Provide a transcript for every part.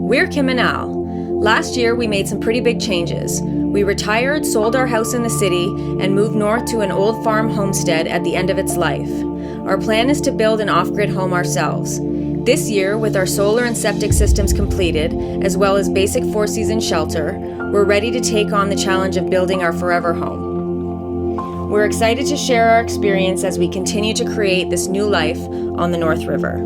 We're Kim and Al. Last year, we made some pretty big changes. We retired, sold our house in the city, and moved north to an old farm homestead at the end of its life. Our plan is to build an off-grid home ourselves. This year, with our solar and septic systems completed, as well as basic four-season shelter, we're ready to take on the challenge of building our forever home. We're excited to share our experience as we continue to create this new life on the North River.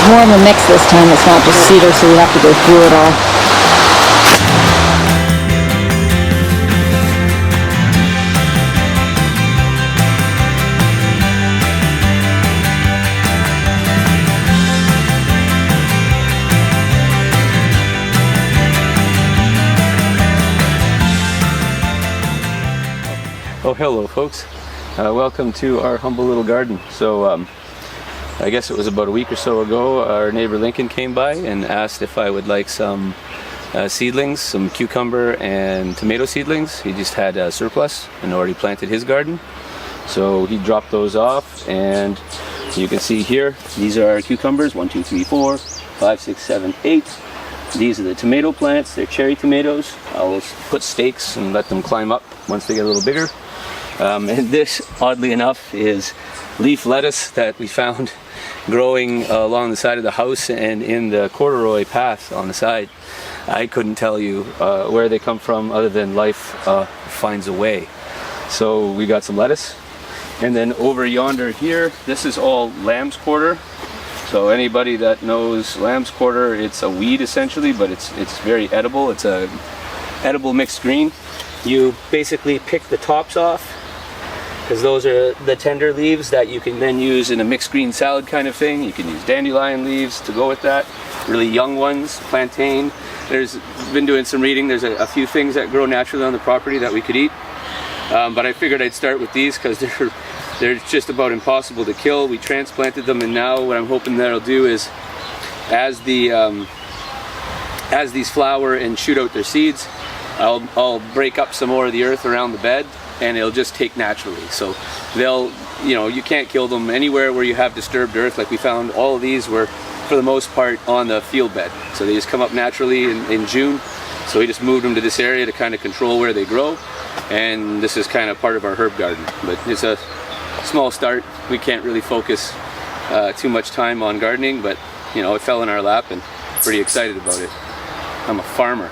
More of a mix this time. It's not just cedar, so you have to go through it all. Oh, hello folks. Welcome to our humble little garden. So I guess it was about a week or so ago, our neighbor Lincoln came by and asked if I would like some seedlings, some cucumber and tomato seedlings. He just had a surplus and already planted his garden. So he dropped those off, and you can see here, these are our cucumbers, 1, 2, 3, 4, 5, 6, 7, 8. These are the tomato plants, they're cherry tomatoes. I'll put stakes and let them climb up once they get a little bigger. And this, oddly enough, is leaf lettuce that we found growing along the side of the house and in the corduroy path on the side. I couldn't tell you where they come from other than life finds a way. So we got some lettuce. And then over yonder here, this is all lamb's quarter. So anybody that knows lamb's quarter, it's a weed essentially, but it's very edible. It's a edible mixed green. You basically pick the tops off, because those are the tender leaves that you can then use in a mixed green salad kind of thing. You can use dandelion leaves to go with that. Really young ones, plantain. There's been doing some reading. There's a few things that grow naturally on the property that we could eat. But I figured I'd start with these because they're just about impossible to kill. We transplanted them, and now what I'm hoping that'll do is as these flower and shoot out their seeds, I'll break up some more of the earth around the bed, and it'll just take naturally. So they'll, you can't kill them anywhere where you have disturbed earth. Like we found all of these were, for the most part, on the field bed. So they just come up naturally in June. So we just moved them to this area to kind of control where they grow. And this is kind of part of our herb garden. But it's a small start. We can't really focus too much time on gardening, but it fell in our lap and pretty excited about it. I'm a farmer.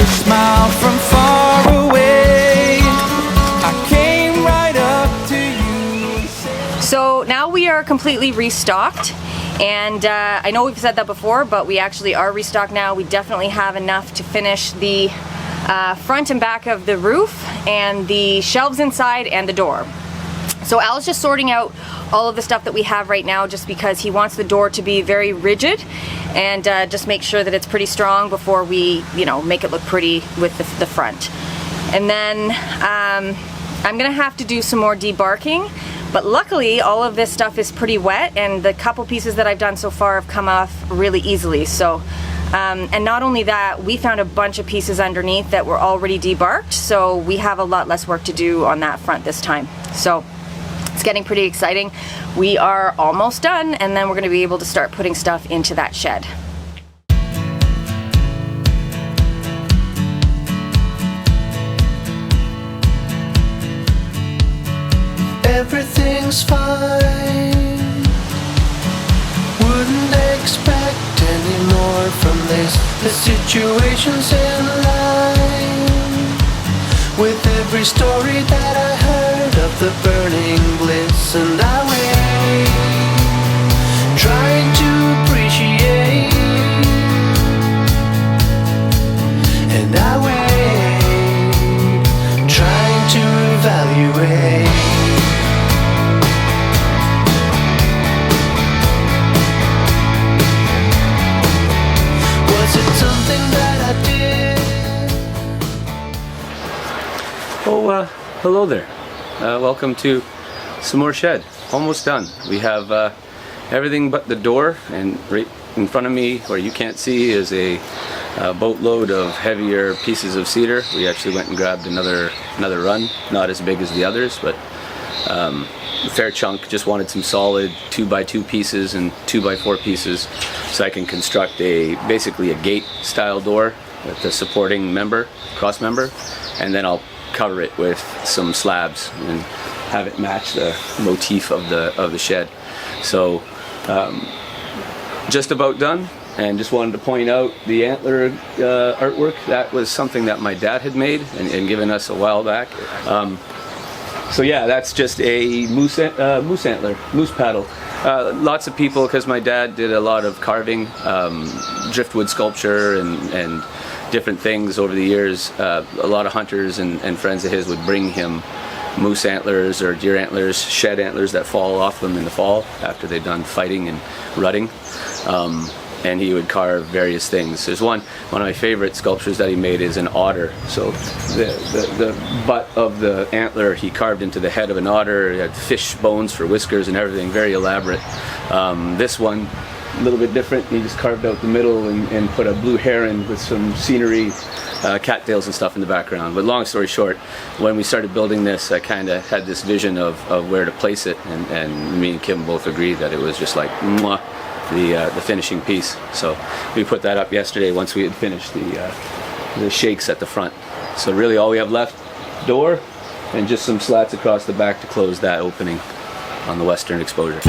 Smile from far away. I came right up to you. So now we are completely restocked, and I know we've said that before, but we actually are restocked now. We definitely have enough to finish the front and back of the roof and the shelves inside and the door. So Al's just sorting out all of the stuff that we have right now, just because he wants the door to be very rigid and just make sure that it's pretty strong before we, make it look pretty with the front. And then I'm gonna have to do some more debarking, but luckily all of this stuff is pretty wet, and the couple pieces that I've done so far have come off really easily. So, and not only that, we found a bunch of pieces underneath that were already debarked, so we have a lot less work to do on that front this time. So it's getting pretty exciting. We are almost done, and then we're gonna be able to start putting stuff into that shed. Everything's fine. Wouldn't expect any more from this. The situation's in line with every story that I heard of the burning bliss, and I wait, trying to appreciate, and I wait, trying to evaluate. Was it something that I did? Oh, hello there. Welcome to some more shed. Almost done. We have everything but the door, and right in front of me, where you can't see, is a boatload of heavier pieces of cedar. We actually went and grabbed another run, not as big as the others, but a fair chunk. Just wanted some solid 2x2 pieces and 2x4 pieces, so I can construct basically a gate style door with the supporting cross member, and then I'll cover it with some slabs and have it match the motif of the shed. So just about done, and just wanted to point out the antler artwork. That was something that my dad had made and given us a while back. So yeah, that's just a moose paddle. Lots of people, because my dad did a lot of carving, driftwood sculpture and different things over the years. A lot of hunters and friends of his would bring him moose antlers or deer antlers, shed antlers that fall off them in the fall after they've done fighting and rutting. And he would carve various things. There's one of my favorite sculptures that he made is an otter. So the butt of the antler he carved into the head of an otter. It had fish bones for whiskers and everything, very elaborate. This one, a little bit different. He just carved out the middle and put a blue heron with some scenery, cattails and stuff in the background. But long story short, when we started building this, I kind of had this vision of where to place it, and me and Kim both agreed that it was just like mwah, the finishing piece. So we put that up yesterday once we had finished the shakes at the front. So really all we have left, door and just some slats across the back to close that opening on the western exposure.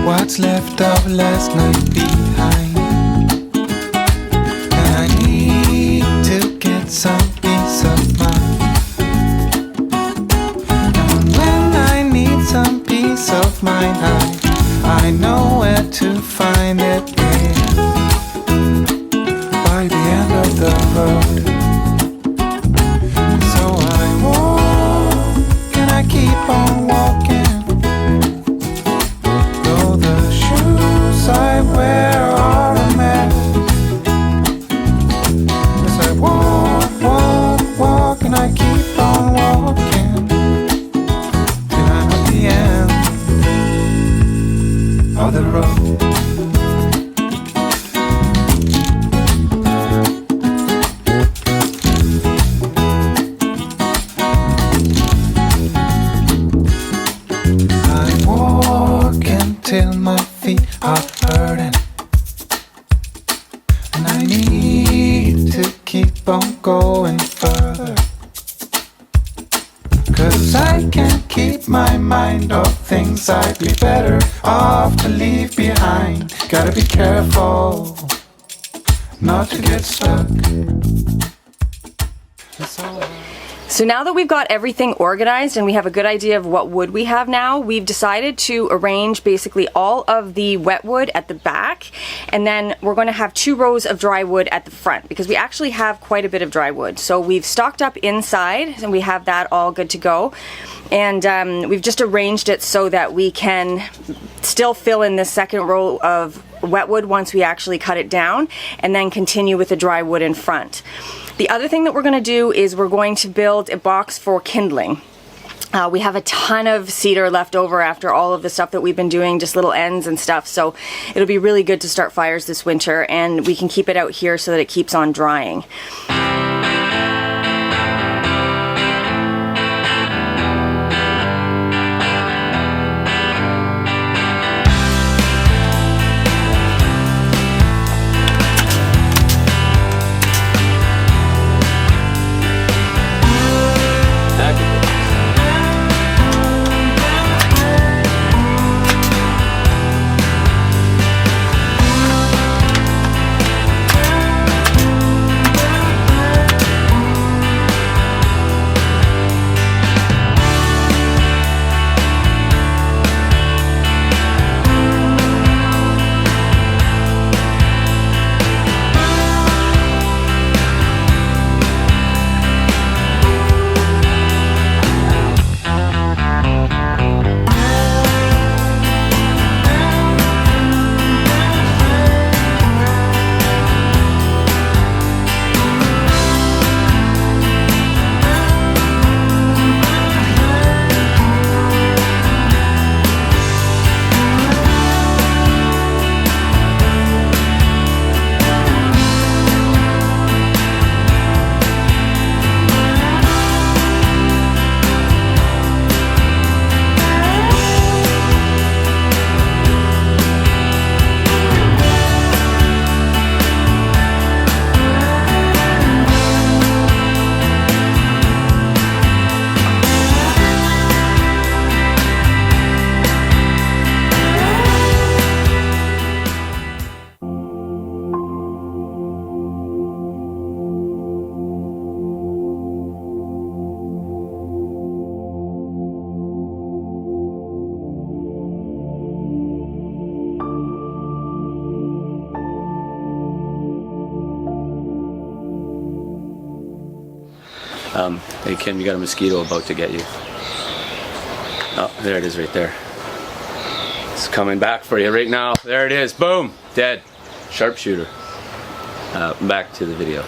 What's left of last night behind, and I need to get some peace of mind. mine. I know where to find it here, by the end of the road. So I walk and I keep on walking, though the shoes I wear are a mess. As I walk, walk, walk, and I keep on walking till I'm at the end of the road. I walk until my feet are hurting, and I need to keep on going further, 'cause I can't keep my mind off things I'd be better off to leave behind. Gotta be careful not to get stuck. That's all. So now that we've got everything organized and we have a good idea of what wood we have now, we've decided to arrange basically all of the wet wood at the back, and then we're going to have 2 rows of dry wood at the front, because we actually have quite a bit of dry wood. So we've stocked up inside and we have that all good to go, and we've just arranged it so that we can still fill in the second row of wet wood once we actually cut it down, and then continue with the dry wood in front. The other thing that we're going to do is we're going to build a box for kindling. We have a ton of cedar left over after all of the stuff that we've been doing, just little ends and stuff, so it'll be really good to start fires this winter, and we can keep it out here so that it keeps on drying. Hey Kim, you got a mosquito about to get you. Oh, there it is right there. It's coming back for you right now. There it is. Boom! Dead. Sharpshooter. Back to the video.